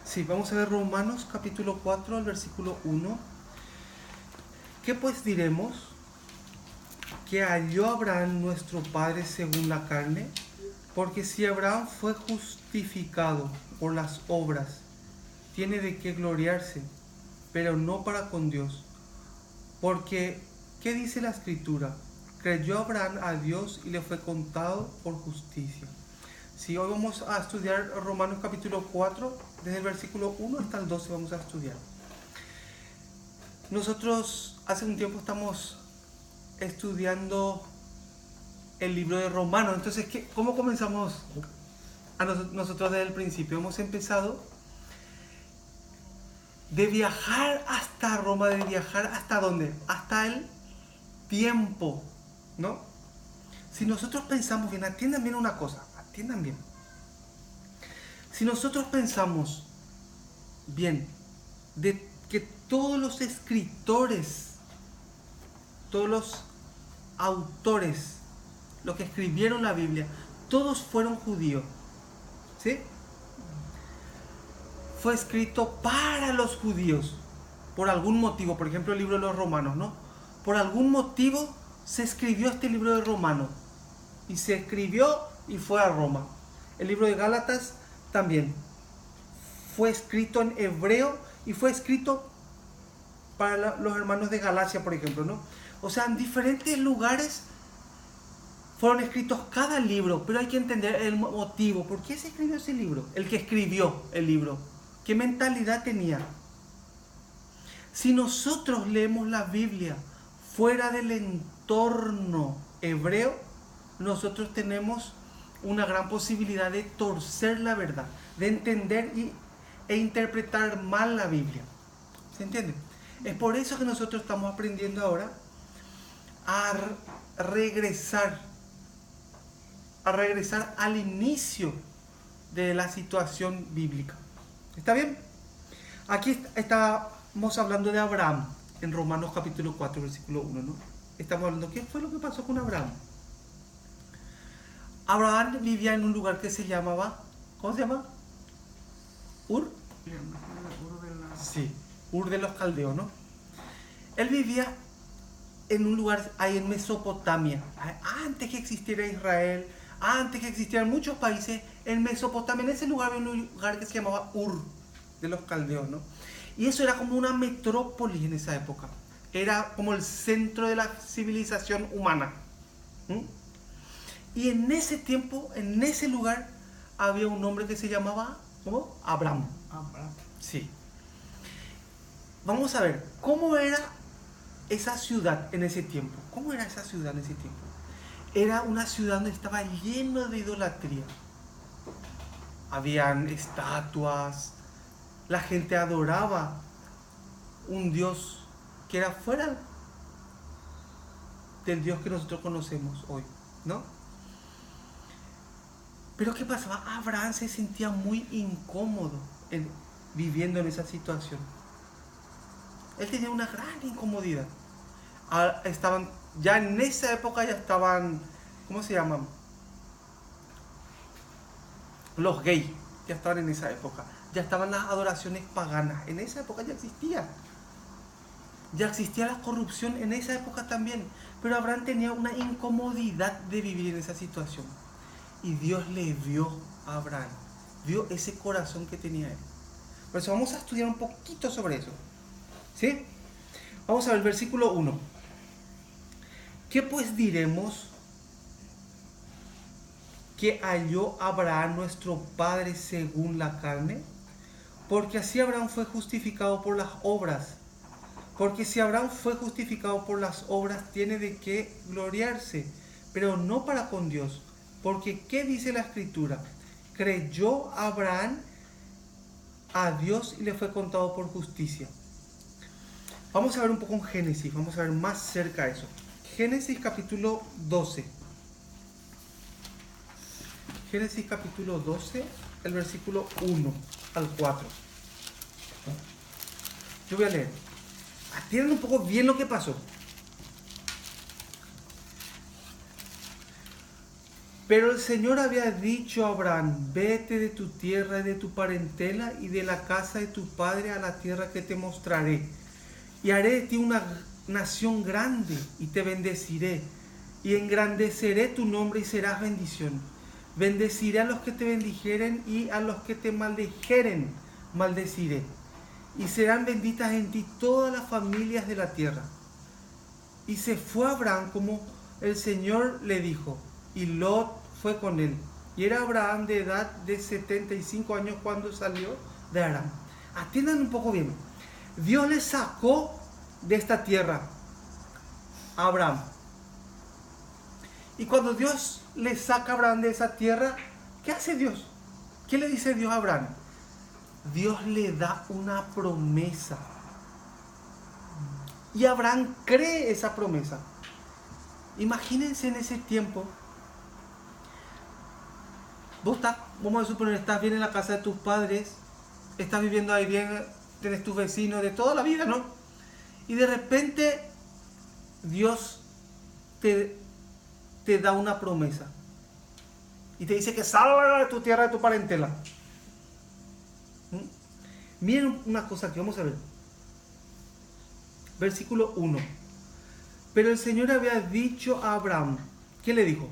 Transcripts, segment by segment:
Sí, vamos a ver Romanos capítulo 4, al versículo 1. ¿Qué pues diremos? ¿Que halló Abraham nuestro padre según la carne? Porque si Abraham fue justificado por las obras, tiene de qué gloriarse, pero no para con Dios. Porque, ¿qué dice la Escritura? Creyó Abraham a Dios y le fue contado por justicia. Si hoy vamos a estudiar Romanos capítulo 4, desde el versículo 1 hasta el 12 vamos a estudiar. Nosotros hace un tiempo estamos estudiando el libro de Romanos. Entonces, ¿cómo comenzamos nosotros desde el principio? Hemos empezado de viajar hasta Roma, de viajar hasta dónde? Hasta el tiempo, ¿no? Si nosotros pensamos bien, atiendan bien una cosa, atiendan bien. Si nosotros pensamos bien de que todos los escritores, todos los autores, los que escribieron la Biblia, todos fueron judíos, ¿sí? Fue escrito para los judíos, por algún motivo, por ejemplo el libro de los Romanos, ¿no? Por algún motivo se escribió este libro de Romanos, y se escribió y fue a Roma. El libro de Gálatas también fue escrito en hebreo y fue escrito para los hermanos de Galacia, por ejemplo, ¿no? O sea, en diferentes lugares fueron escritos cada libro, pero hay que entender el motivo. ¿Por qué se escribió ese libro? El que escribió el libro, ¿qué mentalidad tenía? Si nosotros leemos la Biblia fuera del entorno hebreo, nosotros tenemos una gran posibilidad de torcer la verdad, de entender e interpretar mal la Biblia. ¿Se entiende? Es por eso que nosotros estamos aprendiendo ahora a regresar al inicio de la situación bíblica. ¿Está bien? Aquí estamos hablando de Abraham en Romanos capítulo 4, versículo 1, ¿no? Estamos hablando, ¿qué fue lo que pasó con Abraham? Abraham vivía en un lugar que se llamaba, ¿cómo se llama? ¿Ur? Sí, Ur de los Caldeos, ¿no? Él vivía en un lugar ahí en Mesopotamia, antes que existiera Israel, antes que existieran muchos países, en Mesopotamia, en ese lugar había un lugar que se llamaba Ur de los Caldeos, ¿no? Y eso era como una metrópolis en esa época, era como el centro de la civilización humana. Y en ese tiempo, en ese lugar, había un hombre que se llamaba, ¿cómo? Abraham. Sí. Vamos a ver, ¿cómo era esa ciudad en ese tiempo? ¿Cómo era esa ciudad en ese tiempo? Era una ciudad donde estaba lleno de idolatría. Habían estatuas, la gente adoraba un Dios que era fuera del Dios que nosotros conocemos hoy, ¿no? Pero ¿qué pasaba? Abraham se sentía muy incómodo viviendo en esa situación. Él tenía una gran incomodidad. Ya en esa época ya estaban, ¿cómo se llaman? Los gays, ya estaban en esa época. Ya estaban las adoraciones paganas. En esa época ya existía. Ya existía la corrupción en esa época también. Pero Abraham tenía una incomodidad de vivir en esa situación. Y Dios le vio a Abraham. Vio ese corazón que tenía él. Por eso vamos a estudiar un poquito sobre eso. ¿Sí? Vamos a ver el versículo 1. ¿Qué pues diremos? Que halló Abraham nuestro padre según la carne, porque así Abraham fue justificado por las obras. Porque si Abraham fue justificado por las obras, tiene de qué gloriarse, pero no para con Dios. Porque ¿qué dice la Escritura? Creyó Abraham a Dios y le fue contado por justicia. Vamos a ver un poco en Génesis, vamos a ver más cerca eso. Génesis capítulo 12. Génesis capítulo 12, el versículo 1 al 4. Yo voy a leer. Atiendan un poco bien lo que pasó. Pero el Señor había dicho a Abraham: vete de tu tierra y de tu parentela y de la casa de tu padre a la tierra que te mostraré. Y haré de ti una nación grande y te bendeciré. Y engrandeceré tu nombre y serás bendición. Bendeciré a los que te bendijeren y a los que te maldijeren maldeciré. Y serán benditas en ti todas las familias de la tierra. Y se fue Abraham como el Señor le dijo, y Lot fue con él. Y era Abraham de edad de 75 años cuando salió de Aram. Atiendan un poco bien. Dios le sacó de esta tierra a Abraham. Y cuando Dios le saca a Abraham de esa tierra, ¿qué hace Dios? ¿Qué le dice Dios a Abraham? Dios le da una promesa. Y Abraham cree esa promesa. Imagínense en ese tiempo. Vos estás, vamos a suponer, estás bien en la casa de tus padres, estás viviendo ahí bien, tienes tus vecinos de toda la vida, ¿no? Y de repente Dios te da una promesa. Y te dice que salga de tu tierra, de tu parentela. Miren una cosa que vamos a ver. Versículo 1. Pero el Señor había dicho a Abraham, ¿qué le dijo?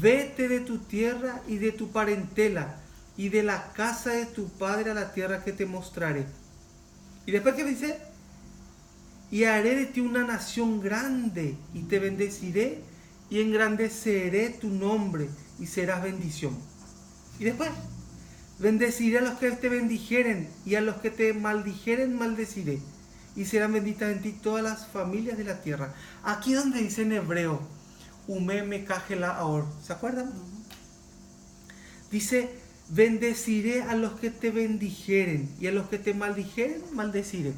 Vete de tu tierra y de tu parentela y de la casa de tu padre a la tierra que te mostraré. Y después, ¿qué dice? Y haré de ti una nación grande y te bendeciré y engrandeceré tu nombre y serás bendición. Y después, bendeciré a los que te bendijeren y a los que te maldijeren maldeciré. Y serán benditas en ti todas las familias de la tierra. Aquí donde dice en hebreo, Ume Mekajela Aor. ¿Se acuerdan? Dice, bendeciré a los que te bendijeren y a los que te maldijeren maldeciré.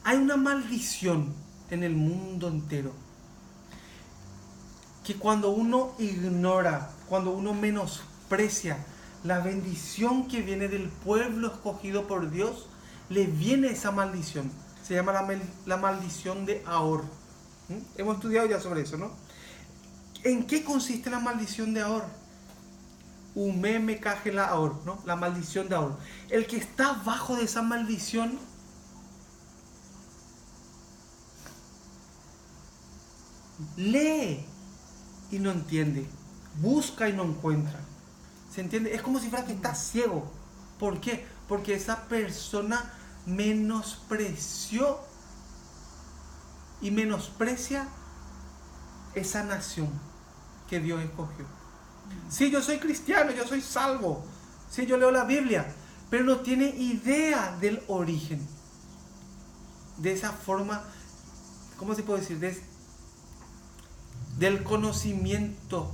Hay una maldición en el mundo entero. Que cuando uno ignora, cuando uno menosprecia la bendición que viene del pueblo escogido por Dios, le viene esa maldición. Se llama la maldición de Ahor. Hemos estudiado ya sobre eso, ¿no? ¿En qué consiste la maldición de Ahor? Ume Mekajela Ahor, ¿no? La maldición de Ahor. El que está bajo de esa maldición lee y no entiende, busca y no encuentra. ¿Se entiende? Es como si fuera que está ciego. ¿Por qué? Porque esa persona menospreció y menosprecia esa nación que Dios escogió. Sí, yo soy cristiano, yo soy salvo. Sí, yo leo la Biblia, pero no tiene idea del origen. De esa forma, ¿cómo se puede decir? Del conocimiento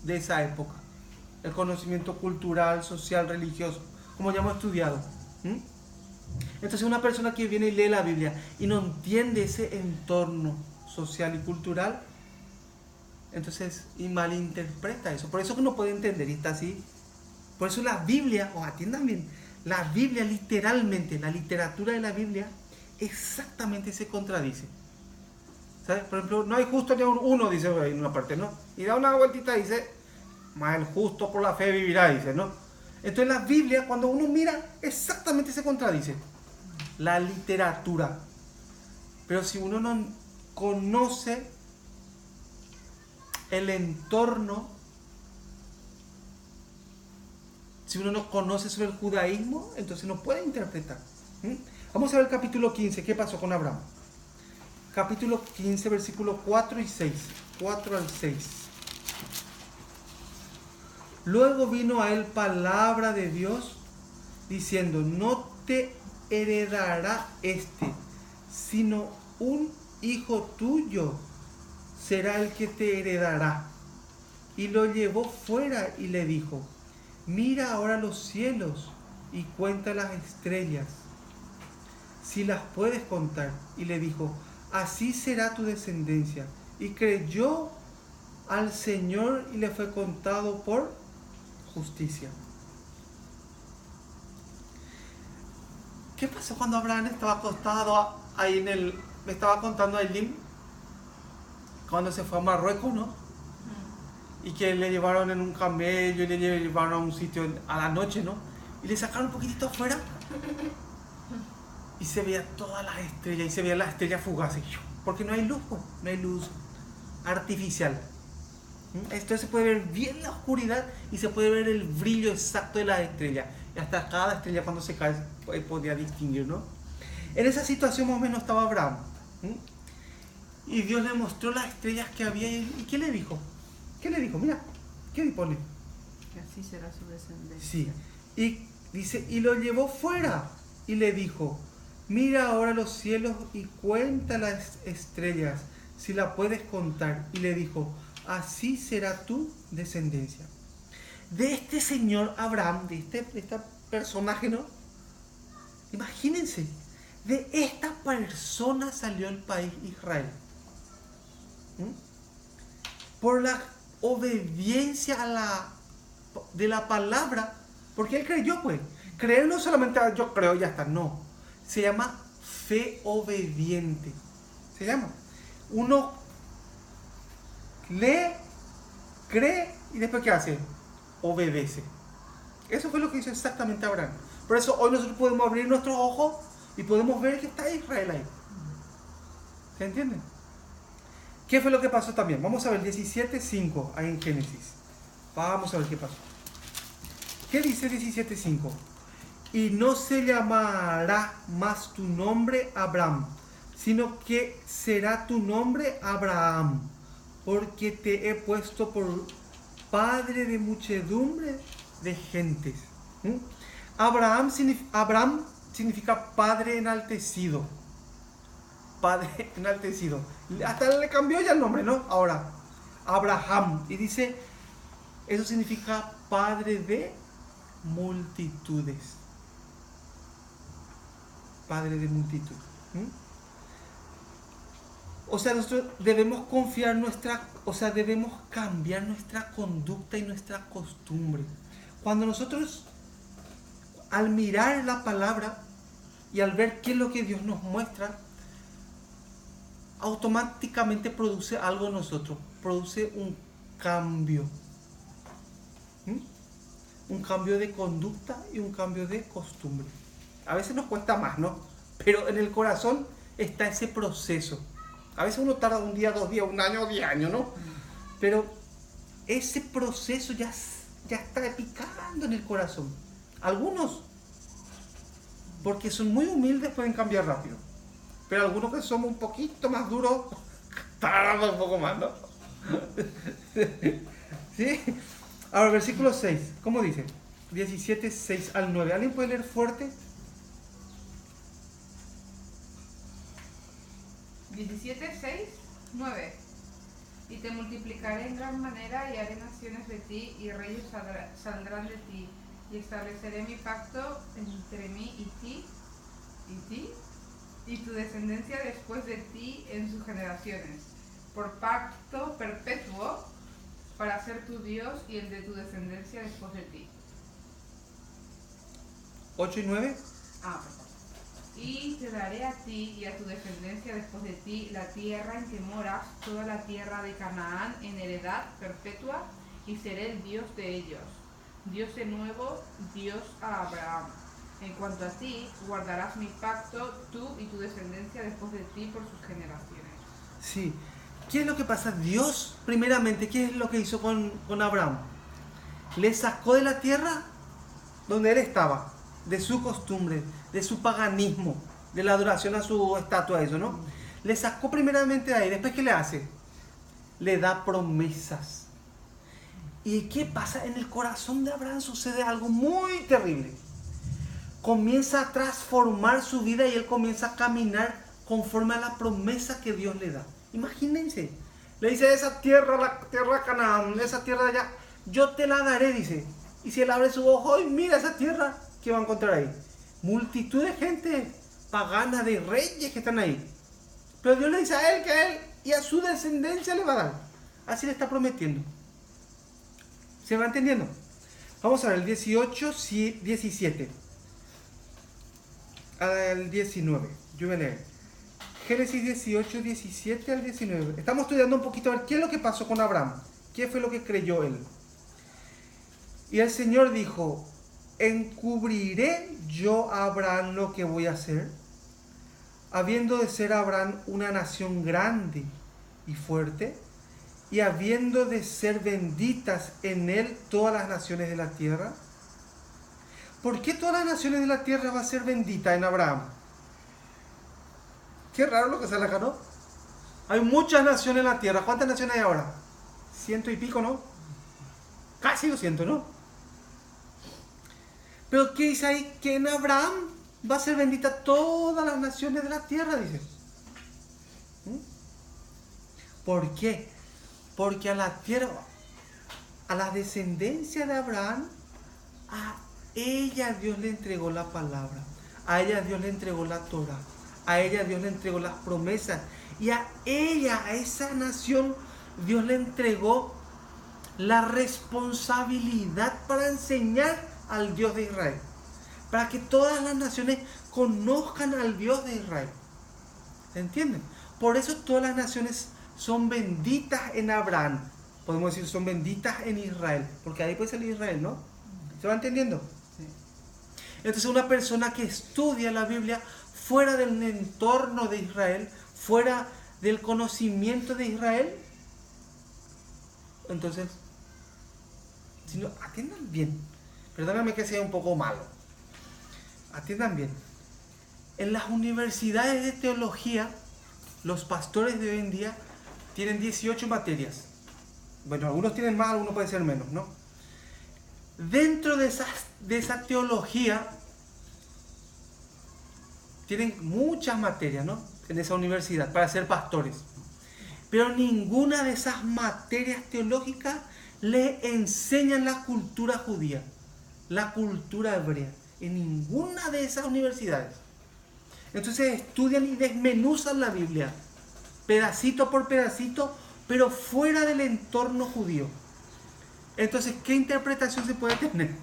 de esa época. El conocimiento cultural, social, religioso, como ya hemos estudiado. Entonces una persona que viene y lee la Biblia y no entiende ese entorno social y cultural, entonces y malinterpreta eso. Por eso que no puede entender y está así. Por eso la Biblia, atiendan bien, la Biblia literalmente, la literatura de la Biblia exactamente se contradice. ¿Sabes? Por ejemplo, no hay justo ni uno, dice en una parte, ¿no? Y da una vueltita y dice, más el justo por la fe vivirá, dice, ¿no? Entonces la Biblia, cuando uno mira, exactamente se contradice. La literatura. Pero si uno no conoce el entorno, si uno no conoce sobre el judaísmo, entonces no puede interpretar. Vamos a ver el capítulo 15, ¿qué pasó con Abraham? Capítulo 15, versículos 4 y 6. 4 al 6. Luego vino a él palabra de Dios diciendo, no te heredará sino un hijo tuyo será el que te heredará. Y lo llevó fuera y le dijo, mira ahora los cielos y cuenta las estrellas, si las puedes contar. Y le dijo, así será tu descendencia. Y creyó al Señor y le fue contado por justicia. ¿Qué pasó cuando Abraham estaba acostado ahí me estaba contando Aileen, cuando se fue a Marruecos, ¿no? y que le llevaron en un camello y le llevaron a un sitio a la noche, ¿no? Y le sacaron un poquitito afuera y se veía todas las estrellas y se veía las estrellas fugaces, porque no hay luz, pues, no hay luz artificial. Esto se puede ver bien la oscuridad y se puede ver el brillo exacto de las estrellas. Y hasta cada estrella cuando se cae podía distinguir, ¿no? En esa situación más o menos estaba Abraham. Y Dios le mostró las estrellas que había. ¿Y qué le dijo? ¿Qué le dijo? Mira, ¿qué le pone? Que así será su descendencia. Sí. Y dice, y lo llevó fuera y le dijo, mira ahora los cielos y cuenta las estrellas, si la puedes contar. Y le dijo, así será tu descendencia. De este señor Abraham, de este personaje, ¿no? Imagínense, de esta persona salió el país Israel. Por la obediencia de la palabra, porque él creyó, pues. Creer no solamente yo creo y ya está, no. Se llama fe obediente. Se llama. Uno lee, cree y después ¿qué hace? Obedece. Eso fue lo que hizo exactamente Abraham. Por eso hoy nosotros podemos abrir nuestros ojos y podemos ver que está Israel ahí. ¿Se entiende? ¿Qué fue lo que pasó también? Vamos a ver 17:5 ahí en Génesis. Vamos a ver qué pasó. ¿Qué dice 17:5? Y no se llamará más tu nombre Abraham, sino que será tu nombre Abraham, porque te he puesto por padre de muchedumbre de gentes. Abraham significa padre enaltecido. Padre enaltecido. Hasta le cambió ya el nombre, ¿no? Ahora, Abraham. Y dice, eso significa padre de multitudes. Padre de multitud. O sea, nosotros debemos confiar debemos cambiar nuestra conducta y nuestra costumbre. Cuando nosotros, al mirar la palabra y al ver qué es lo que Dios nos muestra, automáticamente produce algo en nosotros, produce un cambio. Un cambio de conducta y un cambio de costumbre. A veces nos cuesta más, ¿no? Pero en el corazón está ese proceso. A veces uno tarda un día, 2 días, 1 año, 10 años, ¿no? Pero ese proceso ya está picando en el corazón. Algunos, porque son muy humildes, pueden cambiar rápido. Pero algunos que somos un poquito más duros, tardamos un poco más, ¿no? ¿Sí? Ahora, versículo 6, ¿cómo dice? 17:6 al 9. ¿Alguien puede leer fuerte? 17:6, 9. Y te multiplicaré en gran manera y haré naciones de ti y reyes saldrán de ti y estableceré mi pacto entre mí y ti y tu descendencia después de ti en sus generaciones, por pacto perpetuo para ser tu Dios y el de tu descendencia después de ti. 8 y 9. Perdón. Y te daré a ti y a tu descendencia después de ti la tierra en que moras, toda la tierra de Canaán en heredad perpetua, y seré el Dios de ellos. Dios de nuevo, Dios a Abraham. En cuanto a ti, guardarás mi pacto, tú y tu descendencia después de ti por sus generaciones. Sí. ¿Qué es lo que pasa? Dios, primeramente, ¿qué es lo que hizo con Abraham? Le sacó de la tierra donde él estaba, de su costumbre, de su paganismo, de la adoración a su estatua, eso, ¿no? Le sacó primeramente de ahí. Después, ¿qué le hace? Le da promesas. ¿Y qué pasa? En el corazón de Abraham sucede algo muy terrible. Comienza a transformar su vida y él comienza a caminar conforme a la promesa que Dios le da. Imagínense, le dice, esa tierra, la tierra Canaán, esa tierra de allá, yo te la daré, dice. Y si él abre su ojo y mira esa tierra, ¿qué va a encontrar ahí? Multitud de gente pagana, de reyes que están ahí. Pero Dios le dice a él que a él y a su descendencia le va a dar. Así le está prometiendo. ¿Se va entendiendo? Vamos a ver el 18, 17 al 19. Yo voy a leer. Génesis 18, 17 al 19. Estamos estudiando un poquito a ver qué es lo que pasó con Abraham. ¿Qué fue lo que creyó él? Y el Señor dijo, ¿encubriré yo a Abraham lo que voy a hacer? Habiendo de ser Abraham una nación grande y fuerte, y habiendo de ser benditas en él todas las naciones de la tierra. ¿Por qué todas las naciones de la tierra va a ser bendita en Abraham? Qué raro lo que sale acá, ¿no? Hay muchas naciones en la tierra. ¿Cuántas naciones hay ahora? 100 y pico, ¿no? Casi 200, ¿no? Pero ¿qué dice ahí? Que en Abraham va a ser bendita todas las naciones de la tierra, dice. ¿Por qué? Porque a la tierra, a la descendencia de Abraham, a ella Dios le entregó la palabra, a ella Dios le entregó la Torah, a ella Dios le entregó las promesas, y a ella, a esa nación, Dios le entregó la responsabilidad para enseñar al Dios de Israel, para que todas las naciones conozcan al Dios de Israel. ¿Se entienden? Por eso todas las naciones son benditas en Abraham. Podemos decir, son benditas en Israel, porque ahí puede salir Israel, ¿no? ¿Se va entendiendo? Sí. Entonces una persona que estudia la Biblia fuera del entorno de Israel, fuera del conocimiento de Israel, entonces, si no, atiendan bien, perdóname que sea un poco malo, atiendan bien. En las universidades de teología, los pastores de hoy en día tienen 18 materias. Bueno, algunos tienen más, algunos pueden ser menos, ¿no? Dentro de esa teología tienen muchas materias, ¿no? En esa universidad para ser pastores. Pero ninguna de esas materias teológicas le enseñan la cultura judía, la cultura hebrea. En ninguna de esas universidades. Entonces estudian y desmenuzan la Biblia, pedacito por pedacito, pero fuera del entorno judío. Entonces, ¿qué interpretación se puede tener?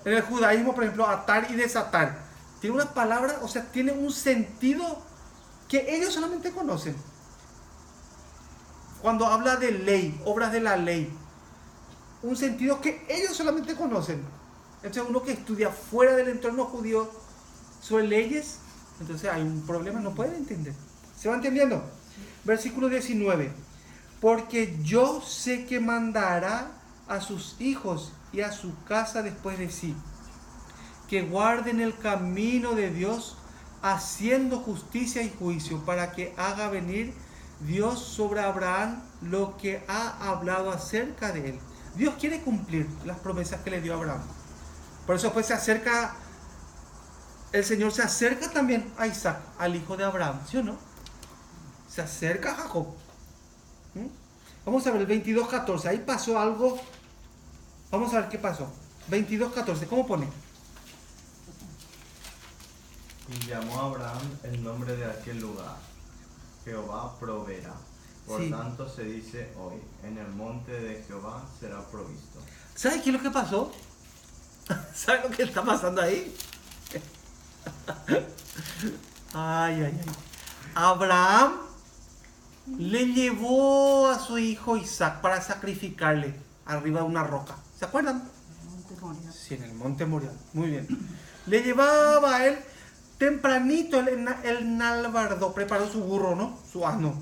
En el judaísmo, por ejemplo, atar y desatar. Tiene una palabra, o sea, tiene un sentido que ellos solamente conocen. Cuando habla de ley, obras de la ley, un sentido que ellos solamente conocen. Entonces, uno que estudia fuera del entorno judío sobre leyes, entonces hay un problema, no pueden entender. ¿Se va entendiendo? Versículo 19. Porque yo sé que mandará a sus hijos y a su casa después de sí, que guarden el camino de Dios, haciendo justicia y juicio, para que haga venir Dios sobre Abraham lo que ha hablado acerca de él. Dios quiere cumplir las promesas que le dio a Abraham. Por eso pues el Señor se acerca también a Isaac, al hijo de Abraham, ¿sí o no? Se acerca a Jacob. Vamos a ver el 22:14, ahí pasó algo. Vamos a ver qué pasó. 22:14, ¿cómo pone? Y llamó a Abraham el nombre de aquel lugar, Jehová proveerá. Por Sí. tanto se dice hoy, en el monte de Jehová será provisto. ¿Sabe qué es lo que pasó? ¿Sabe lo que está pasando ahí? Ay, ay, ay. Abraham le llevó a su hijo Isaac para sacrificarle arriba de una roca. ¿Se acuerdan? Sí, en el monte Moriah. Muy bien. Le llevaba a él tempranito, el nalbardo, preparó su burro, ¿no? Su asno.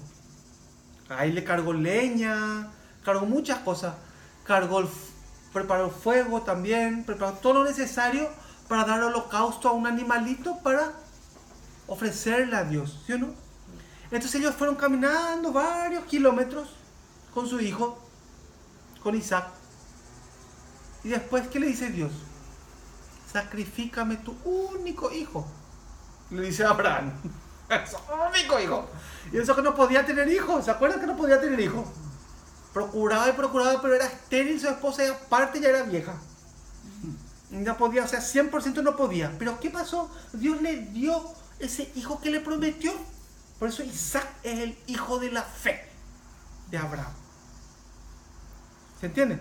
Ahí le cargó leña, cargó muchas cosas. Preparó fuego también, preparó todo lo necesario para dar holocausto a un animalito para ofrecerle a Dios, ¿sí o no? Entonces ellos fueron caminando varios kilómetros con su hijo, con Isaac. Y después, ¿qué le dice Dios? Sacrifícame tu único hijo. Le dice a Abraham. Su único hijo. Y eso que no podía tener hijos. ¿Se acuerdan que no podía tener hijos? Procuraba y procuraba, pero era estéril su esposa y aparte ya era vieja. No podía, o sea, 100% no podía. Pero ¿qué pasó? Dios le dio ese hijo que le prometió. Por eso Isaac es el hijo de la fe de Abraham. ¿Se entiende?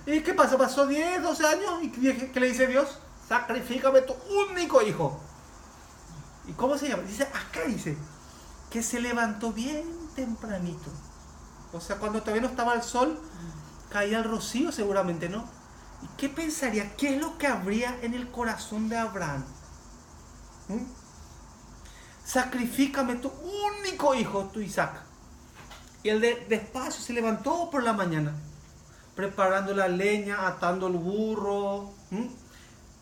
¿Y qué pasó? Pasó 10, 12 años y ¿qué le dice Dios? Sacrifícame tu único hijo. ¿Y cómo se llama? Dice, acá dice, que se levantó bien tempranito. O sea, cuando todavía no estaba el sol, caía el rocío seguramente, ¿no? ¿Y qué pensaría? ¿Qué es lo que habría en el corazón de Abraham? ¿Mm? Sacrifícame tu único hijo, tu Isaac. Y él despacio se levantó por la mañana, preparando la leña, atando el burro,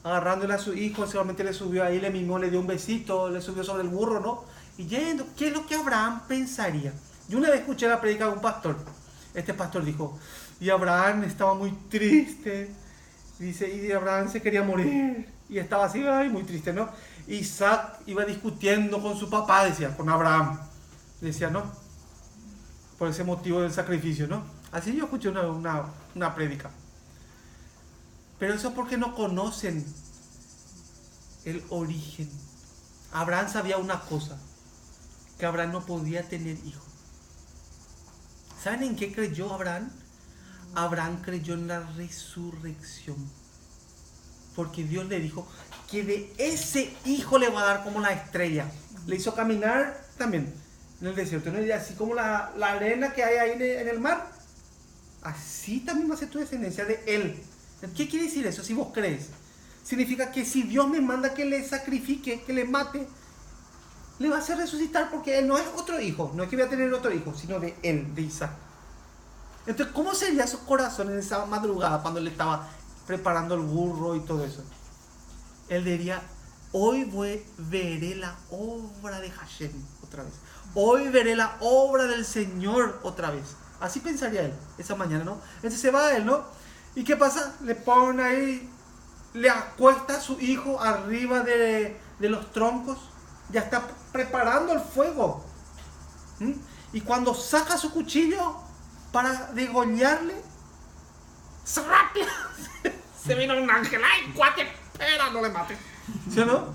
agarrándole a su hijo, seguramente le subió ahí, le mimó, le dio un besito, le subió sobre el burro, ¿no? Y yendo, ¿qué es lo que Abraham pensaría? Yo una vez escuché la predica de un pastor. Este pastor dijo, y Abraham estaba muy triste, dice, y Abraham se quería morir, y estaba así, ay, muy triste, ¿no? Isaac iba discutiendo con su papá, decía, con Abraham, decía, ¿no? Por ese motivo del sacrificio, ¿no? Así yo escuché una prédica. Pero eso porque no conocen el origen. Abraham sabía una cosa, que Abraham no podía tener hijos. ¿Saben en qué creyó Abraham? Abraham creyó en la resurrección. Porque Dios le dijo que de ese hijo le va a dar como la estrella. Le hizo caminar también en el desierto, ¿no? Y así como la arena que hay ahí en el mar, así también va a ser tu descendencia de él. ¿Qué quiere decir eso? Si vos crees, significa que si Dios me manda que le sacrifique, que le mate, le va a hacer resucitar, porque él no es otro hijo, no es que voy a tener otro hijo, sino de él, de Isaac. Entonces, ¿cómo sería su corazón en esa madrugada cuando él estaba preparando el burro y todo eso? Él diría, hoy veré la obra de Hashem otra vez. Hoy veré la obra del Señor otra vez. Así pensaría él esa mañana, ¿no? Entonces se va él, ¿no? ¿Y qué pasa? Le pone ahí, le acuesta a su hijo arriba de los troncos. Ya está preparando el fuego. Y cuando saca su cuchillo para degollarle, rápido se vino un ángel. ¡Ay, cuate! Espera, no le mates. ¿Sí o no?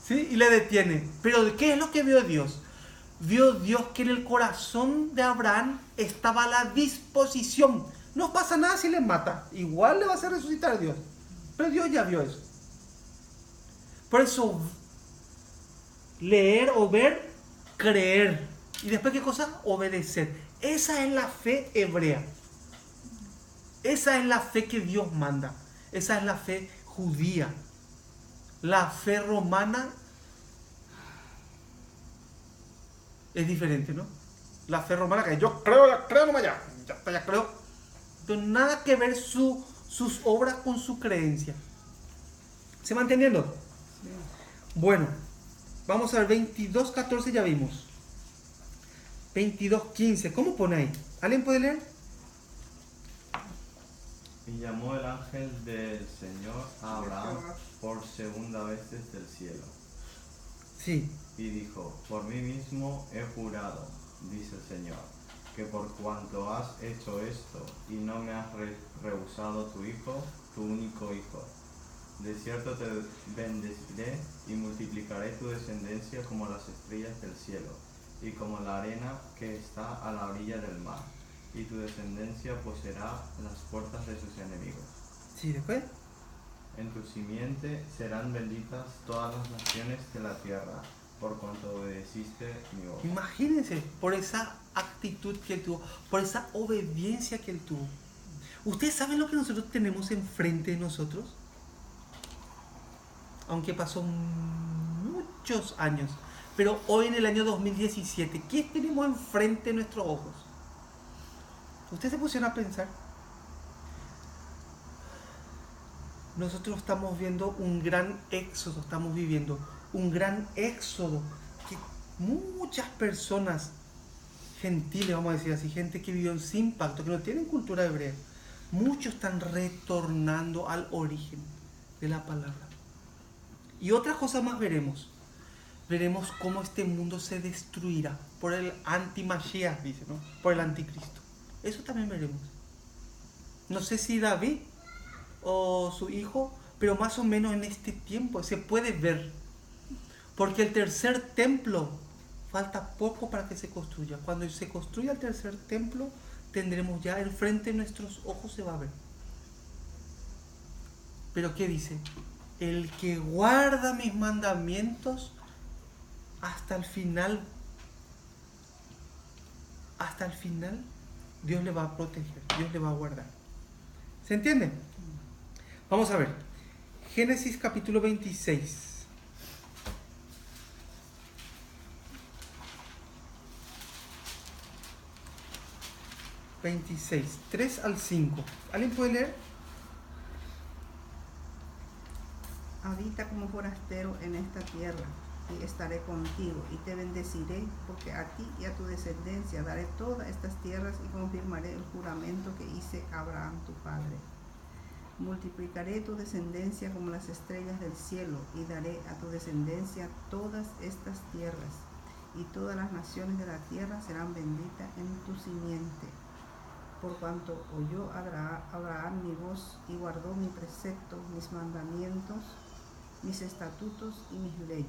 ¿Sí? Y le detiene. Pero ¿qué es lo que vio Dios? Vio Dios que en el corazón de Abraham estaba la disposición. No pasa nada si le mata. Igual le va a hacer resucitar a Dios. Pero Dios ya vio eso. Por eso, leer o ver, creer. Y después, ¿qué cosa? Obedecer. Esa es la fe hebrea. Esa es la fe que Dios manda. Esa es la fe judía. La fe romana es diferente, ¿no? La fe romana que yo creo, ya creo, nomás ya creo. Pero nada que ver sus obras con su creencia. ¿Se va entendiendo? Sí. Bueno, vamos a ver 22:14 ya vimos. 22:15, ¿cómo pone ahí? ¿Alguien puede leer? Y llamó el ángel del Señor a Abraham por segunda vez desde el cielo. Sí. Y dijo, por mí mismo he jurado, dice el Señor, que por cuanto has hecho esto y no me has rehusado tu hijo, tu único hijo, de cierto te bendeciré y multiplicaré tu descendencia como las estrellas del cielo y como la arena que está a la orilla del mar. Y tu descendencia poseerá las puertas de sus enemigos. Sí, después. En tu simiente serán benditas todas las naciones de la tierra, por cuanto obedeciste mi voz. Imagínense, por esa actitud que él tuvo, por esa obediencia que él tuvo. ¿Ustedes saben lo que nosotros tenemos enfrente de nosotros? Aunque pasó muchos años, pero hoy en el año 2017, ¿qué tenemos enfrente de nuestros ojos? ¿Ustedes se pusieron a pensar? Nosotros estamos viendo un gran éxodo, estamos viviendo un gran éxodo, que muchas personas gentiles, vamos a decir así, gente que vivió sin pacto, que no tienen cultura hebrea, muchos están retornando al origen de la palabra. Y otra cosa más veremos cómo este mundo se destruirá por el anti-Mashiach, dice, ¿no? Por el anticristo. Eso también veremos. No sé si David o su hijo, pero más o menos en este tiempo se puede ver. Porque el tercer templo, falta poco para que se construya. Cuando se construya el tercer templo, tendremos ya enfrente de nuestros ojos, se va a ver. Pero ¿qué dice? El que guarda mis mandamientos hasta el final hasta el final, Dios le va a proteger, Dios le va a guardar. ¿Se entiende? Vamos a ver. Génesis capítulo 26. ...26, 3 al 5. ¿Alguien puede leer? Habita como forastero en esta tierra, y estaré contigo, y te bendeciré, porque a ti y a tu descendencia daré todas estas tierras, y confirmaré el juramento que hice a Abraham tu padre. Multiplicaré tu descendencia como las estrellas del cielo, y daré a tu descendencia todas estas tierras, y todas las naciones de la tierra serán benditas en tu simiente. Por cuanto oyó Abraham mi voz y guardó mi precepto, mis mandamientos, mis estatutos y mis leyes.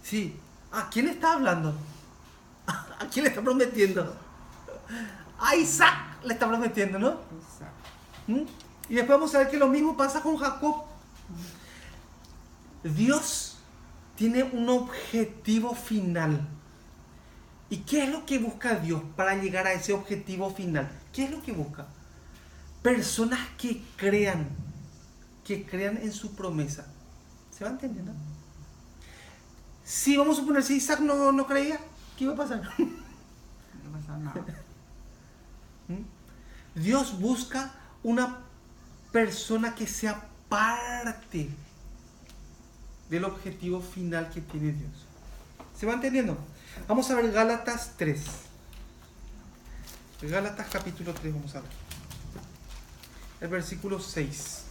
Sí. ¿A quién está hablando? ¿A quién le está prometiendo? A Isaac le está prometiendo, ¿no? Exacto. Y después vamos a ver que lo mismo pasa con Jacob. Dios tiene un objetivo final. ¿Y qué es lo que busca Dios para llegar a ese objetivo final? ¿Qué es lo que busca? Personas que crean en su promesa. ¿Se va entendiendo? Si vamos a suponer, si Isaac no creía, ¿qué iba a pasar? No pasa nada. Dios busca una persona que sea parte del objetivo final que tiene Dios. ¿Se va entendiendo? Vamos a ver Gálatas 3. Gálatas capítulo 3, vamos a ver. El versículo 6.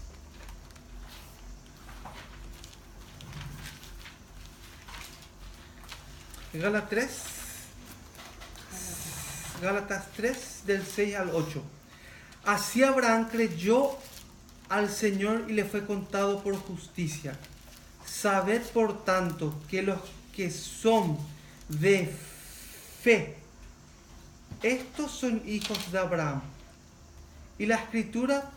Gálatas 3, del 6 al 8. Así Abraham creyó al Señor y le fue contado por justicia. Sabed por tanto que los que son de fe, estos son hijos de Abraham. Y la Escritura,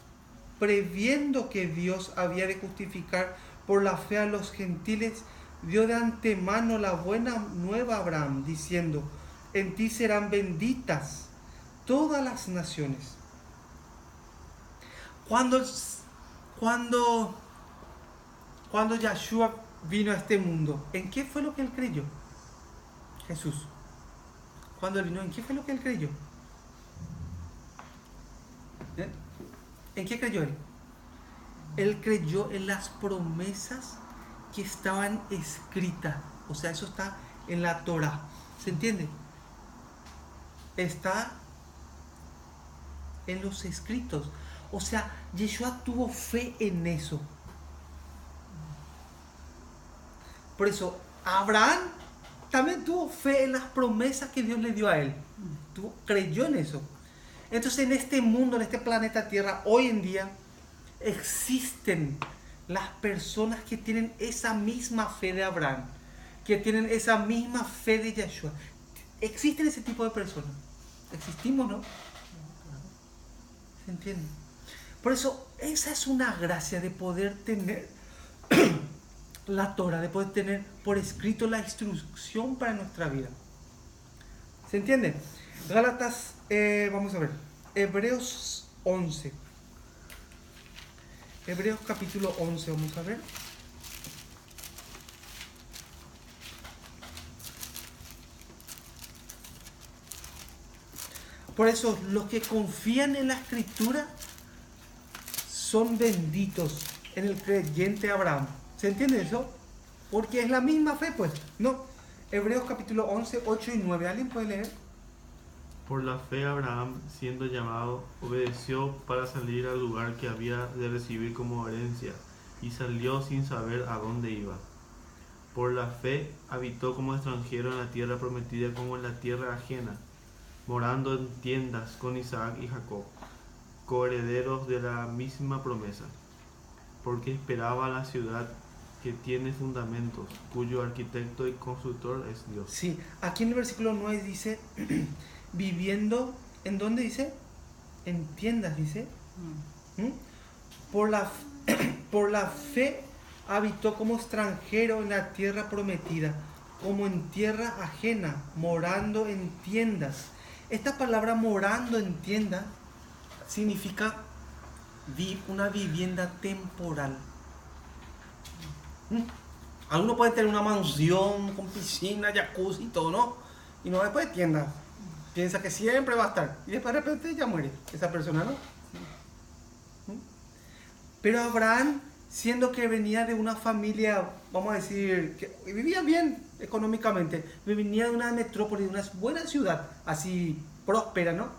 previendo que Dios había de justificar por la fe a los gentiles, dio de antemano la buena nueva a Abraham, diciendo: en ti serán benditas todas las naciones. Cuando Yahshua vino a este mundo, ¿en qué fue lo que él creyó? Jesús. Cuando él vino, ¿en qué fue lo que él creyó? ¿En qué creyó él? Él creyó en las promesas que estaban escritas. O sea, eso está en la Torah. ¿Se entiende? Está en los escritos. O sea, Yeshua tuvo fe en eso. Por eso, Abraham también tuvo fe en las promesas que Dios le dio a él. Creyó en eso. Entonces, en este mundo, en este planeta Tierra, hoy en día, existen las personas que tienen esa misma fe de Abraham, que tienen esa misma fe de Yeshua. Existen ese tipo de personas. Existimos, ¿no? ¿Se entiende? Por eso, esa es una gracia de poder tener la Torah, de poder tener por escrito la instrucción para nuestra vida. ¿Se entiende? Gálatas, vamos a ver, Hebreos 11. Hebreos capítulo 11, vamos a ver. Por eso, los que confían en la Escritura son benditos en el creyente Abraham. ¿Se entiende eso? Porque es la misma fe, pues. No. Hebreos capítulo 11, 8 y 9. ¿Alguien puede leer? Por la fe Abraham, siendo llamado, obedeció para salir al lugar que había de recibir como herencia, y salió sin saber a dónde iba. Por la fe habitó como extranjero en la tierra prometida como en la tierra ajena, morando en tiendas con Isaac y Jacob, coherederos de la misma promesa, porque esperaba la ciudad que tiene fundamentos, cuyo arquitecto y constructor es Dios. Sí, aquí en el versículo 9 dice, viviendo, ¿en dónde dice? En tiendas, dice. Por la fe habitó como extranjero en la tierra prometida, como en tierra ajena, morando en tiendas, Esta palabra morando en tienda significa una vivienda temporal. Algunos pueden tener una mansión con piscina, jacuzzi y todo, ¿no? Y no después de tienda. Piensa que siempre va a estar. Y después de repente ya muere esa persona, ¿no? Pero Abraham, siendo que venía de una familia, vamos a decir, que vivía bien económicamente, venía de una metrópoli, de una buena ciudad, así próspera, ¿no?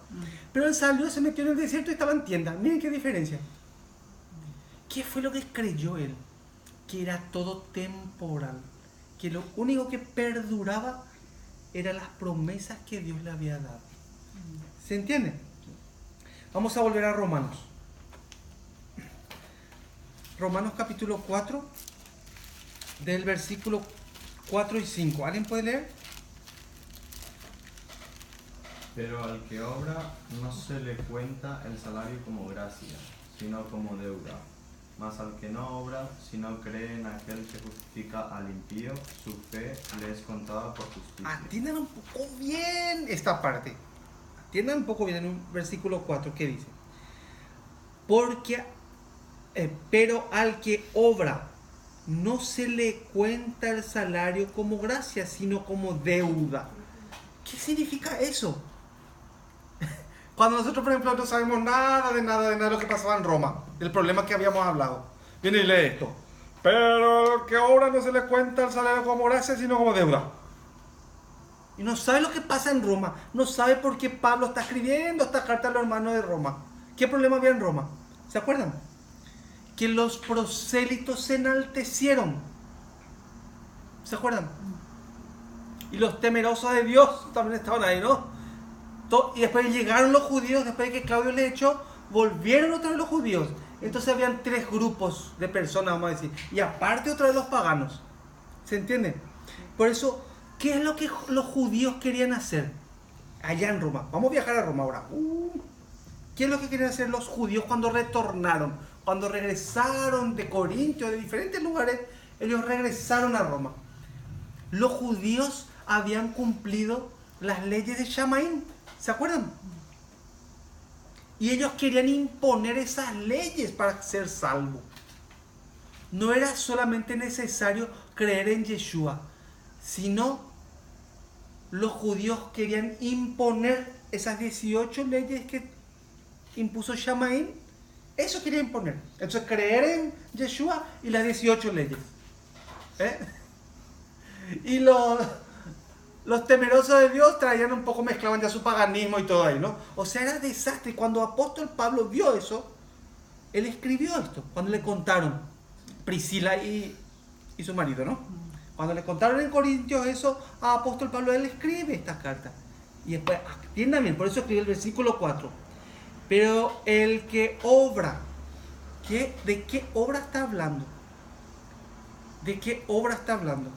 Pero él salió, se metió en el desierto y estaba en tienda. Miren qué diferencia. ¿Qué fue lo que creyó él? Que era todo temporal, que lo único que perduraba eran las promesas que Dios le había dado. ¿Se entiende? Vamos a volver a Romanos. Romanos capítulo 4, del versículo 4 y 5. ¿Alguien puede leer? Pero al que obra no se le cuenta el salario como gracia, sino como deuda. Mas al que no obra, sino cree en aquel que justifica al impío, su fe le es contada por justicia. Atiendan un poco bien esta parte. Atiendan un poco bien en un versículo 4 que dice: pero al que obra no se le cuenta el salario como gracia, sino como deuda. ¿Qué significa eso? Cuando nosotros, por ejemplo, no sabemos nada de lo que pasaba en Roma, el problema que habíamos hablado, viene y lee esto: pero al que obra no se le cuenta el salario como gracia, sino como deuda. Y no sabe lo que pasa en Roma, no sabe por qué Pablo está escribiendo esta carta a los hermanos de Roma. ¿Qué problema había en Roma? ¿Se acuerdan? Que los prosélitos se enaltecieron. ¿Se acuerdan? Y los temerosos de Dios también estaban ahí, ¿no? Y después llegaron los judíos, después de que Claudio les echó, volvieron otra vez los judíos. Entonces habían 3 grupos de personas, vamos a decir. Y aparte otra vez los paganos. ¿Se entiende? Por eso, ¿qué es lo que los judíos querían hacer allá en Roma? Vamos a viajar a Roma ahora. ¿Qué es lo que querían hacer los judíos cuando retornaron? Cuando regresaron de Corintio, de diferentes lugares, ellos regresaron a Roma. Los judíos habían cumplido las leyes de Shamaín. ¿Se acuerdan? Y ellos querían imponer esas leyes para ser salvos. No era solamente necesario creer en Yeshua, sino los judíos querían imponer esas 18 leyes que impuso Shamaín. Eso quería imponer. Entonces, creer en Yeshua y las 18 leyes. Y los temerosos de Dios traían un poco, mezclaban ya su paganismo y todo ahí, ¿no? O sea, era desastre. Cuando el apóstol Pablo vio eso, él escribió esto. Cuando le contaron, Priscila y su marido, ¿no? Cuando le contaron en Corintios eso, a apóstol Pablo, él escribe esta carta. Y después, atiendan bien, por eso escribe el versículo 4. Pero el que obra, ¿de qué obra está hablando? ¿De qué obra está hablando?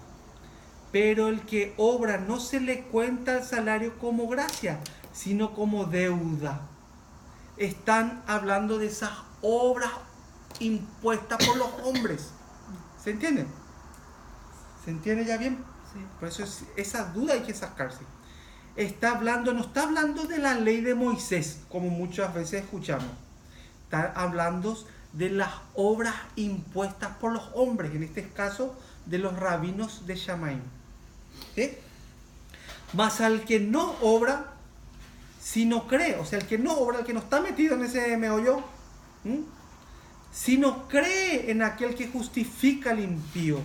Pero el que obra no se le cuenta el salario como gracia, sino como deuda. Están hablando de esas obras impuestas por los hombres. ¿Se entiende? ¿Se entiende ya bien? Sí. Por eso esa duda hay que sacarse. No está hablando de la ley de Moisés, como muchas veces escuchamos. Está hablando de las obras impuestas por los hombres, en este caso de los rabinos de Shamaín. Mas al que no obra, si no cree, o sea, el que no obra, el que no está metido en ese meollo, si no cree en aquel que justifica al impío,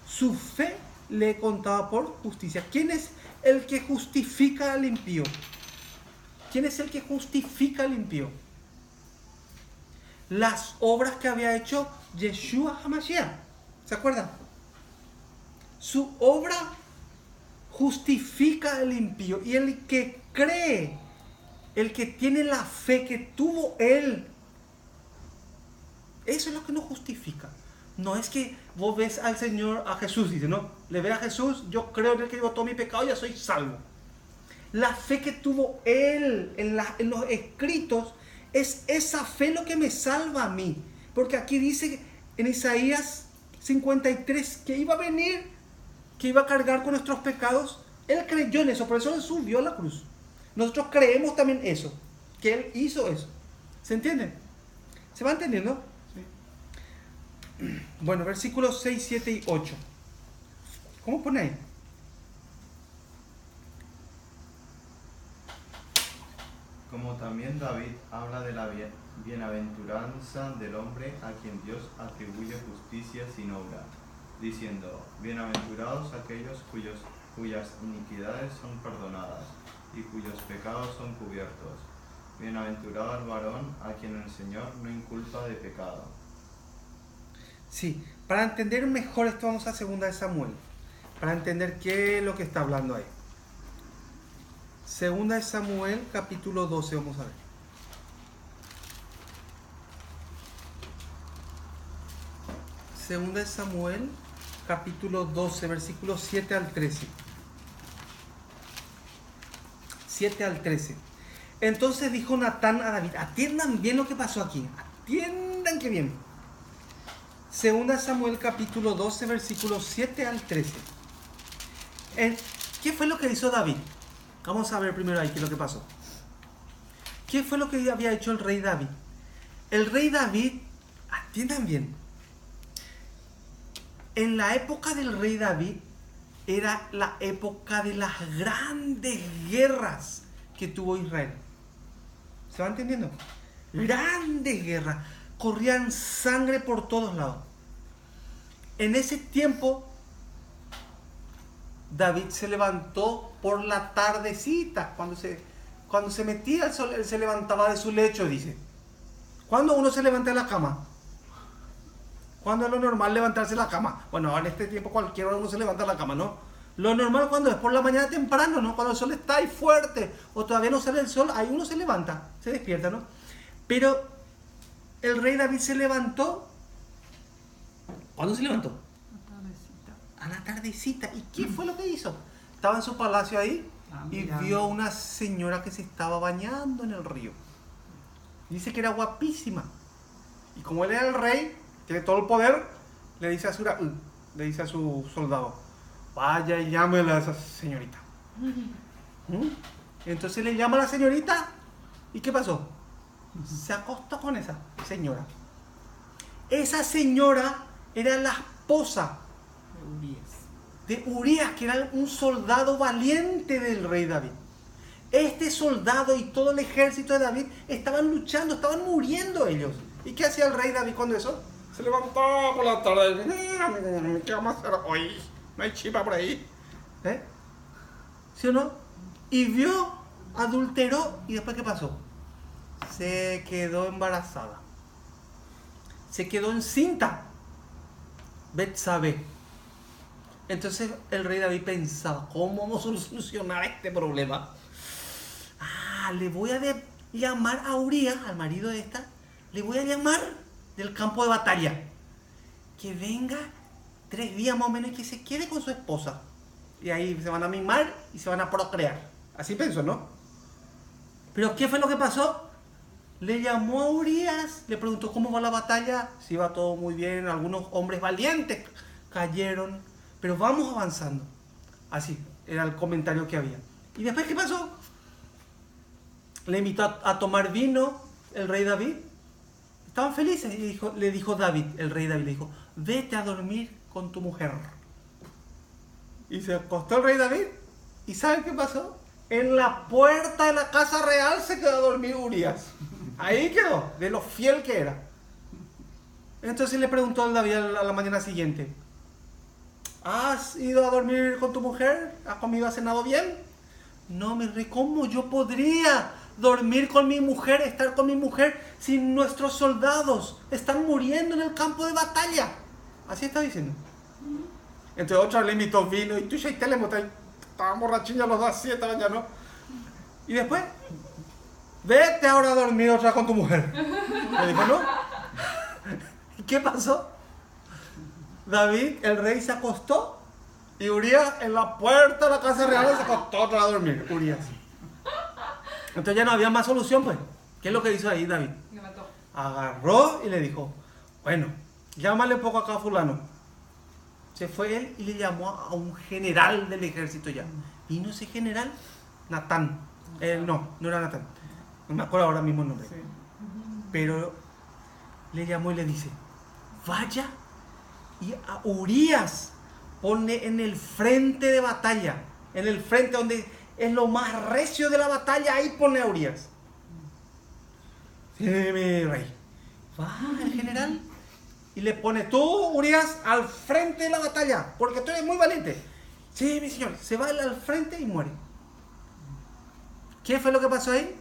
su fe le he contado por justicia. ¿Quién es el que justifica al impío? ¿Quién es el que justifica al impío? Las obras que había hecho Yeshua HaMashiach. ¿Se acuerdan? Su obra justifica al impío. Y el que cree, el que tiene la fe que tuvo él, eso es lo que nos justifica. No es que vos ves al Señor, a Jesús, dice, no, le ve a Jesús, yo creo en él que llevó todo mi pecado, ya soy salvo. La fe que tuvo él en los escritos, es esa fe lo que me salva a mí. Porque aquí dice en Isaías 53 que iba a venir, que iba a cargar con nuestros pecados. Él creyó en eso, por eso él subió a la cruz. Nosotros creemos también eso, que él hizo eso. ¿Se entiende? ¿Se va entendiendo? Sí. Bueno, versículos 6, 7 y 8. ¿Cómo pone ahí? Como también David habla de la bienaventuranza del hombre a quien Dios atribuye justicia sin obra, diciendo, bienaventurados aquellos cuyas iniquidades son perdonadas y cuyos pecados son cubiertos. Bienaventurado el varón a quien el Señor no inculpa de pecado. Sí, para entender mejor esto vamos a 2 de Samuel, para entender qué es lo que está hablando ahí. 2 de Samuel, capítulo 12, vamos a ver. Segunda de Samuel, capítulo 12, versículos 7 al 13. 7 al 13. Entonces dijo Natán a David, atiendan bien lo que pasó aquí, atiendan que bien. Segunda de Samuel, capítulo 12, versículos 7 al 13. ¿Qué fue lo que hizo David? Vamos a ver primero ahí qué es lo que pasó. ¿Qué fue lo que había hecho el rey David? El rey David, atiendan bien, en la época del rey David era la época de las grandes guerras que tuvo Israel. ¿Se va entendiendo? Grandes guerras, corrían sangre por todos lados. En ese tiempo David se levantó por la tardecita, cuando se metía el sol, él se levantaba de su lecho, dice. ¿Cuándo uno se levanta de la cama? ¿Cuándo es lo normal levantarse de la cama? Bueno, en este tiempo cualquier hora uno se levanta de la cama, ¿no? Lo normal cuando es por la mañana temprano, ¿no? Cuando el sol está ahí fuerte o todavía no sale el sol, ahí uno se levanta, se despierta, ¿no? Pero el rey David se levantó. ¿Cuándo se levantó? A la tardecita. ¿Y qué fue lo que hizo? Estaba en su palacio ahí y vio una señora que se estaba bañando en el río. Dice que era guapísima. Y como él era el rey, tiene todo el poder, le dice a su soldado, vaya y llámela a esa señorita. Entonces le llama a la señorita. ¿Y qué pasó? Se acostó con esa señora. Esa señora era la esposa de Urías, que era un soldado valiente del rey David. Este soldado y todo el ejército de David estaban luchando, estaban muriendo ellos. ¿Y qué hacía el rey David cuando eso? Se levantaba por la tarde. ¿Qué vamos a hacer hoy? No hay chipa por ahí. ¿Sí o no? Y vio, adulteró, y después ¿qué pasó? Se quedó embarazada. Se quedó encinta. Betsabé. Entonces el rey David pensaba, ¿cómo vamos a solucionar este problema? Le voy a llamar a Urías, al marido de esta, le voy a llamar del campo de batalla. Que venga 3 días más o menos y que se quede con su esposa. Y ahí se van a mimar y se van a procrear. Así pensó, ¿no? Pero ¿qué fue lo que pasó? Le llamó a Urías, le preguntó cómo va la batalla, si iba todo muy bien, algunos hombres valientes cayeron, pero vamos avanzando. Así era el comentario que había. ¿Y después qué pasó? Le invitó a tomar vino el rey David. Estaban felices y le dijo David, el rey David le dijo, vete a dormir con tu mujer. Y se acostó el rey David. ¿Y saben qué pasó? En la puerta de la casa real se quedó a dormir Urías. Ahí quedó, de lo fiel que era. Entonces le preguntó a David a la mañana siguiente, ¿has ido a dormir con tu mujer? ¿Has comido, has cenado bien? No, mi rey, ¿cómo yo podría dormir con mi mujer, estar con mi mujer, si nuestros soldados están muriendo en el campo de batalla? Así está diciendo. Entre otros le invitó vino y tú ya estaban borrachillos los dos, así estaban ya, ¿no? Y después, vete ahora a dormir otra con tu mujer. Le dijo, ¿no? ¿Y qué pasó? David, el rey, se acostó y Urías en la puerta de la casa real se acostó otra a dormir. Urías. Entonces ya no había más solución, pues. ¿Qué es lo que hizo ahí David? Me mató. Agarró y le dijo, bueno, llámale un poco acá a fulano. Se fue él y le llamó a un general del ejército ya. Vino ese general, Natán, No era Natán. No me acuerdo ahora mismo el nombre. Sí. Pero le llamó y le dice, vaya y a Urías pone en el frente de batalla, en el frente donde es lo más recio de la batalla, ahí pone a Urías. Sí, mi rey. Va el general y le pone, tú, Urías, al frente de la batalla, porque tú eres muy valiente. Sí, mi señor. Se va él al frente y muere. ¿Qué fue lo que pasó ahí?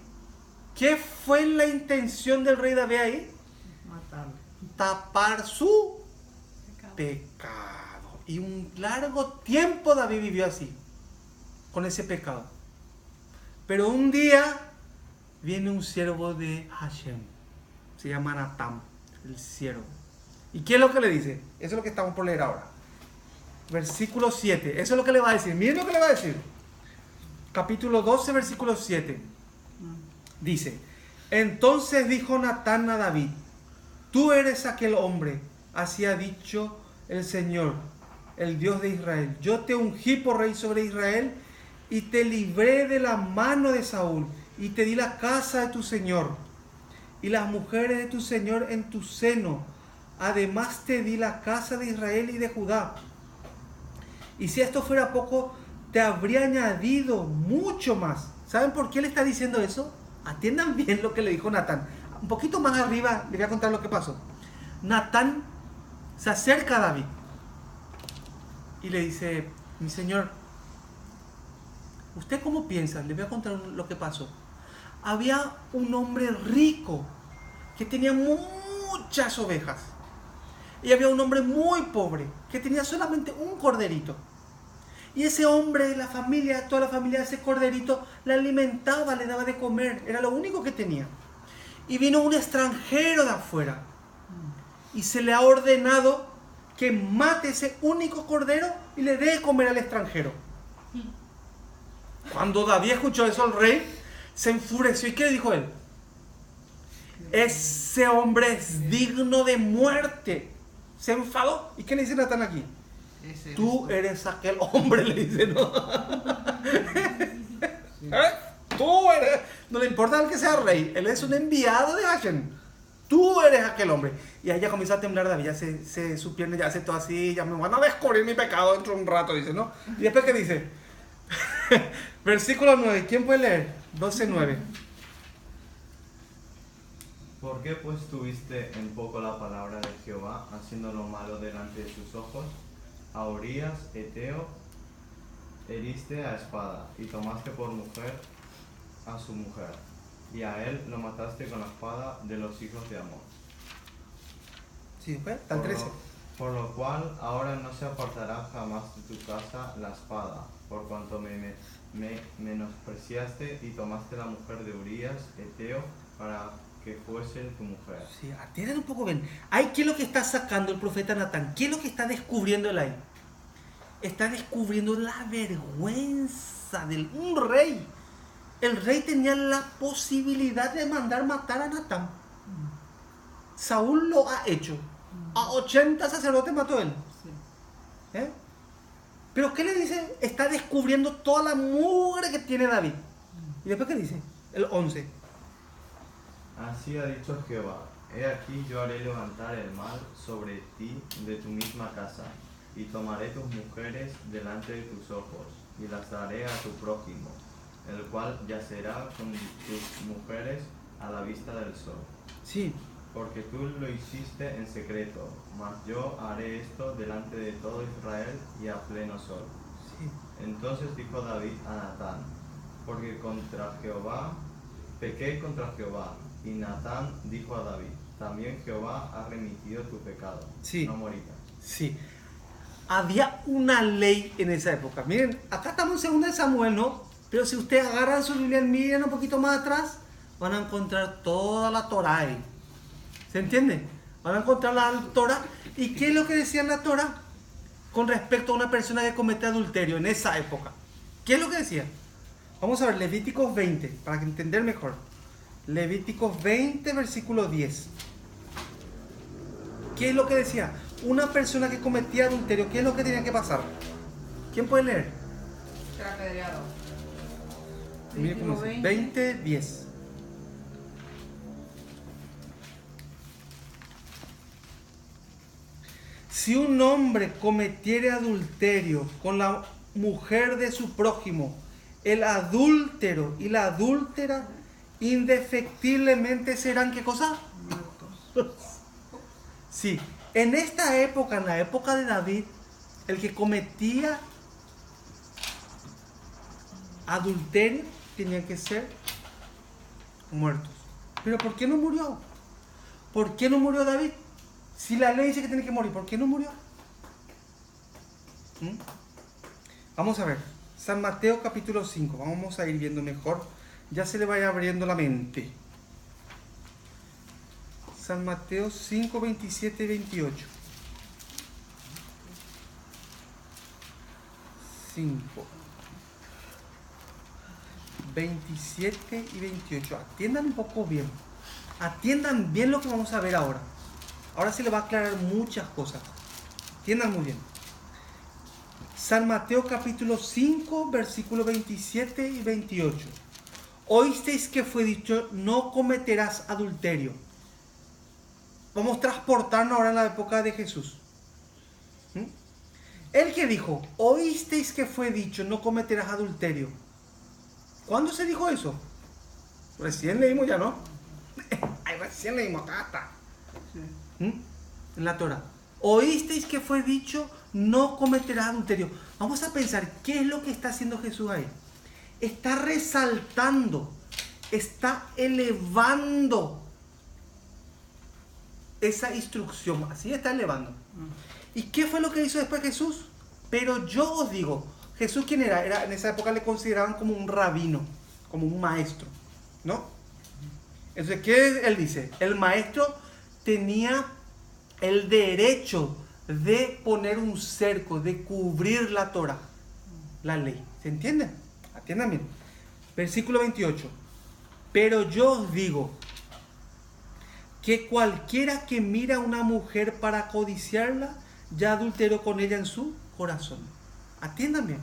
¿Qué fue la intención del rey David ahí? Matarlo. Tapar su pecado. Y un largo tiempo David vivió así, con ese pecado. Pero un día viene un siervo de Hashem, se llama Natán, el siervo. ¿Y qué es lo que le dice? Eso es lo que estamos por leer ahora. Versículo 7, eso es lo que le va a decir. Miren lo que le va a decir. Capítulo 12, versículo 7. Dice, entonces dijo Natán a David, tú eres aquel hombre, así ha dicho el Señor, el Dios de Israel. Yo te ungí por rey sobre Israel y te libré de la mano de Saúl y te di la casa de tu Señor y las mujeres de tu Señor en tu seno. Además te di la casa de Israel y de Judá. Y si esto fuera poco, te habría añadido mucho más. ¿Saben por qué le está diciendo eso? Atiendan bien lo que le dijo Natán. Un poquito más arriba les voy a contar lo que pasó. Natán se acerca a David y le dice, mi señor, ¿usted cómo piensa? Le voy a contar lo que pasó. Había un hombre rico que tenía muchas ovejas. Y había un hombre muy pobre que tenía solamente un corderito. Y ese hombre, la familia, toda la familia de ese corderito, le alimentaba, le daba de comer. Era lo único que tenía. Y vino un extranjero de afuera. Y se le ha ordenado que mate ese único cordero y le dé de comer al extranjero. Cuando David escuchó eso, el rey se enfureció. ¿Y qué dijo él? Ese hombre es digno de muerte. Se enfadó. ¿Y qué le dice Natán aquí? Tú eres aquel hombre, le dice, ¿no? Tú eres. No le importa el que sea rey. Él es un enviado de Hashem. Tú eres aquel hombre. Y ahí ya comienza a temblar David. Ya su pierna ya hace todo así. Ya me van a descubrir mi pecado dentro de un rato, dice, ¿no? Y después, ¿qué dice? Versículo 9. ¿Quién puede leer? 12:9. ¿Por qué pues tuviste en poco la palabra de Jehová, haciendo lo malo delante de sus ojos? A Urías, Eteo, heriste a espada, y tomaste por mujer a su mujer, y a él lo mataste con la espada de los hijos de Amón. Sí, después, está el 13. Por lo cual ahora no se apartará jamás de tu casa la espada, por cuanto me menospreciaste y tomaste la mujer de Urías, Eteo, para que fuese tu mujer. Sí, atiendan un poco bien. Ahí, ¿qué es lo que está sacando el profeta Natán? ¿Qué es lo que está descubriendo él ahí? Está descubriendo la vergüenza de un rey. El rey tenía la posibilidad de mandar matar a Natán. Saúl lo ha hecho. A 80 sacerdotes mató él. ¿Eh? Pero ¿qué le dice? Está descubriendo toda la mugre que tiene David. ¿Y después qué dice? El 11. Así ha dicho Jehová, he aquí yo haré levantar el mal sobre ti de tu misma casa, y tomaré tus mujeres delante de tus ojos, y las daré a tu prójimo, el cual yacerá con tus mujeres a la vista del sol. Sí. Porque tú lo hiciste en secreto, mas yo haré esto delante de todo Israel y a pleno sol. Sí. Entonces dijo David a Natán, porque pequé contra Jehová. Y Natán dijo a David, también Jehová ha remitido tu pecado, sí, no morirás. Sí. Había una ley en esa época. Miren, acá estamos en 2 Samuel, ¿no? Pero si ustedes agarran su Biblia, miren un poquito más atrás, van a encontrar toda la Torá ahí. ¿Se entiende? Van a encontrar la Torá. ¿Y qué es lo que decía la Torá con respecto a una persona que comete adulterio en esa época? ¿Qué es lo que decía? Vamos a ver Levíticos 20, para entender mejor. Levíticos 20, versículo 10. ¿Qué es lo que decía? Una persona que cometía adulterio, ¿qué es lo que tenía que pasar? ¿Quién puede leer? Ser apedreado. Mire cómo dice, 20, 10. Si un hombre cometiere adulterio con la mujer de su prójimo, el adúltero y la adúltera indefectiblemente serán, ¿qué cosa? Muertos. Sí, en esta época, en la época de David, el que cometía adulterio tenía que ser muertos. Pero ¿por qué no murió? ¿Por qué no murió David? Si la ley dice que tiene que morir, ¿por qué no murió? Vamos a ver, San Mateo capítulo 5, vamos a ir viendo mejor, ya se le vaya abriendo la mente. San Mateo 5, 27 y 28. 5, 27 y 28. Atiendan un poco bien. Atiendan bien lo que vamos a ver ahora. Ahora se le va a aclarar muchas cosas. Atiendan muy bien. San Mateo capítulo 5, versículos 27 y 28. Oísteis que fue dicho, no cometerás adulterio. Vamos a transportarnos ahora en la época de Jesús. El que dijo, oísteis que fue dicho, no cometerás adulterio. ¿Cuándo se dijo eso? Recién leímos ya, ¿no? Ay, recién leímos, acá está. Sí. En la Torah. Oísteis que fue dicho, no cometerás adulterio. Vamos a pensar, ¿qué es lo que está haciendo Jesús ahí? Está resaltando, está elevando esa instrucción, así está elevando. ¿Y qué fue lo que hizo después Jesús? Pero yo os digo, Jesús, ¿quién era? En esa época le consideraban como un rabino, como un maestro, ¿no? Entonces, ¿qué él dice? El maestro tenía el derecho de poner un cerco, de cubrir la Torah, la ley. ¿Se entiende? Atiendan bien. Versículo 28. Pero yo os digo que cualquiera que mira a una mujer para codiciarla, ya adulteró con ella en su corazón. Atiendan bien.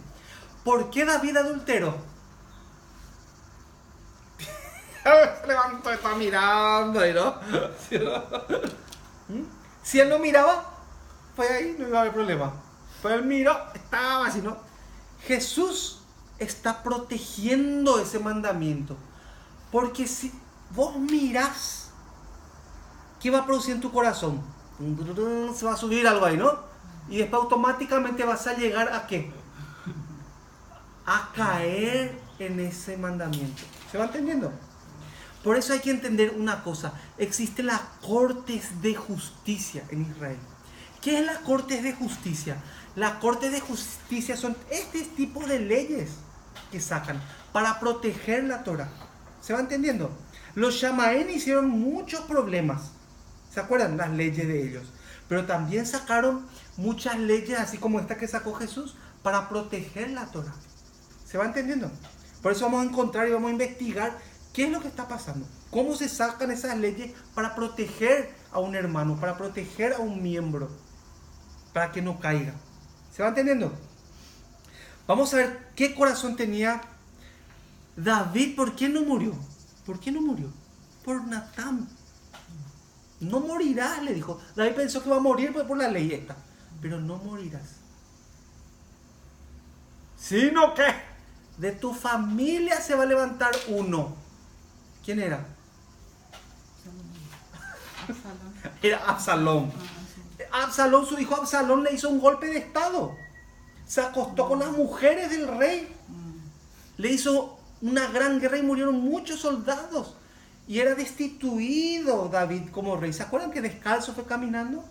¿Por qué David adulteró? Se levantó, está mirando, ¿no? Si él no miraba, pues ahí no iba a haber problema. Pues él miró, estaba así, ¿no? Jesús está protegiendo ese mandamiento. Porque si vos mirás, ¿qué va a producir en tu corazón? Se va a subir algo ahí, ¿no? Y después automáticamente vas a llegar a ¿qué? A caer en ese mandamiento. ¿Se va entendiendo? Por eso hay que entender una cosa. Existen las cortes de justicia en Israel. ¿Qué es las cortes de justicia? Las cortes de justicia son este tipo de leyes que sacan para proteger la Torah. ¿Se va entendiendo? Los Shamaén hicieron muchos problemas. ¿Se acuerdan? Las leyes de ellos. Pero también sacaron muchas leyes, así como esta que sacó Jesús, para proteger la Torah. ¿Se va entendiendo? Por eso vamos a encontrar y vamos a investigar qué es lo que está pasando. Cómo se sacan esas leyes para proteger a un hermano, para proteger a un miembro, para que no caiga. ¿Se va entendiendo? Vamos a ver qué corazón tenía David. ¿Por qué no murió? ¿Por qué no murió? Por Natán. No morirás, le dijo. David pensó que iba a morir por la ley esta. Pero no morirás. Sino que de tu familia se va a levantar uno. ¿Quién era? Era Absalón. Absalón, su hijo Absalón le hizo un golpe de estado. Se acostó con las mujeres del rey. Le hizo una gran guerra y murieron muchos soldados. Y era destituido David como rey. ¿Se acuerdan que descalzo fue caminando?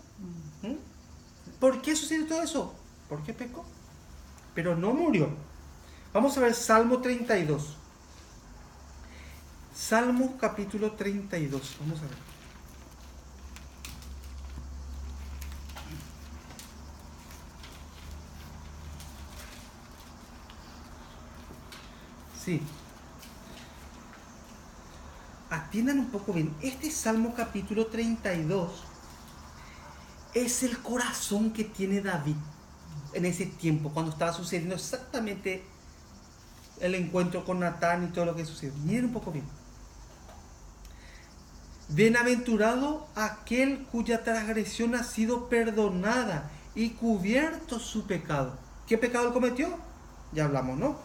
¿Por qué sucedió todo eso? ¿Por qué pecó? Pero no murió. Vamos a ver Salmo 32. Salmo capítulo 32. Vamos a ver. Sí. Atiendan un poco bien. Este Salmo capítulo 32 es el corazón que tiene David en ese tiempo, cuando estaba sucediendo exactamente el encuentro con Natán y todo lo que sucede. Miren un poco bien. Bienaventurado aquel cuya transgresión ha sido perdonada y cubierto su pecado. ¿Qué pecado él cometió? Ya hablamos, ¿no?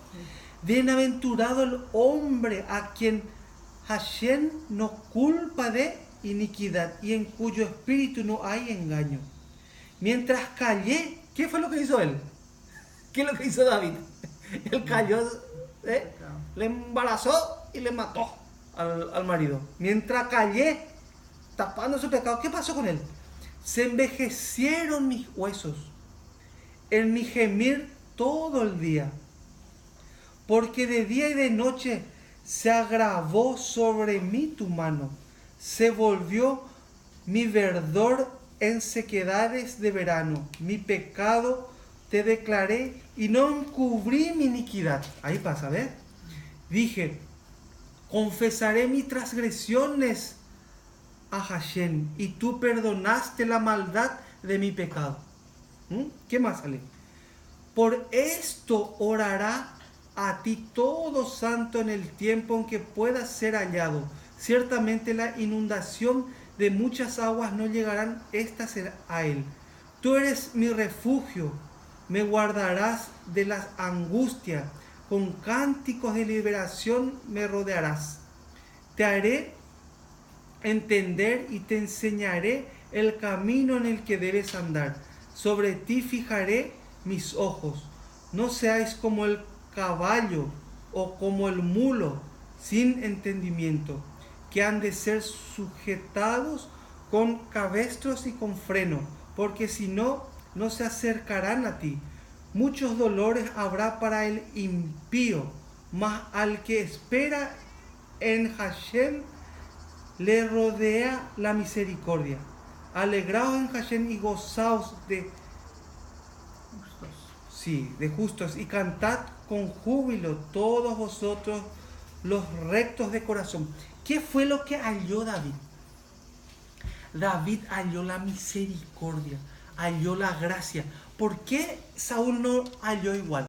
Bienaventurado el hombre a quien Hashem no culpa de iniquidad y en cuyo espíritu no hay engaño. Mientras callé, ¿qué fue lo que hizo él? ¿Qué es lo que hizo David? Él cayó, le embarazó y le mató al marido. Mientras callé, tapando su pecado, ¿qué pasó con él? Se envejecieron mis huesos en mi gemir todo el día, porque de día y de noche se agravó sobre mí tu mano, se volvió mi verdor en sequedades de verano, mi pecado te declaré y no encubrí mi iniquidad. Ahí pasa, ¿ves? Dije, confesaré mis transgresiones a Hashem y tú perdonaste la maldad de mi pecado. ¿Qué más sale? Por esto orará a ti todo santo en el tiempo en que pueda ser hallado. Ciertamente la inundación de muchas aguas no llegarán estas a él. Tú eres mi refugio, me guardarás de las angustias, con cánticos de liberación me rodearás. Te haré entender y te enseñaré el camino en el que debes andar. Sobre ti fijaré mis ojos. No seáis como el caballo o como el mulo sin entendimiento, que han de ser sujetados con cabestros y con freno, porque si no, no se acercarán a ti. Muchos dolores habrá para el impío, mas al que espera en Hashem le rodea la misericordia. Alegraos en Hashem y gozaos de justos, y cantad con júbilo todos vosotros los rectos de corazón. ¿Qué fue lo que halló David? David halló la misericordia, halló la gracia. ¿Por qué Saúl no halló igual?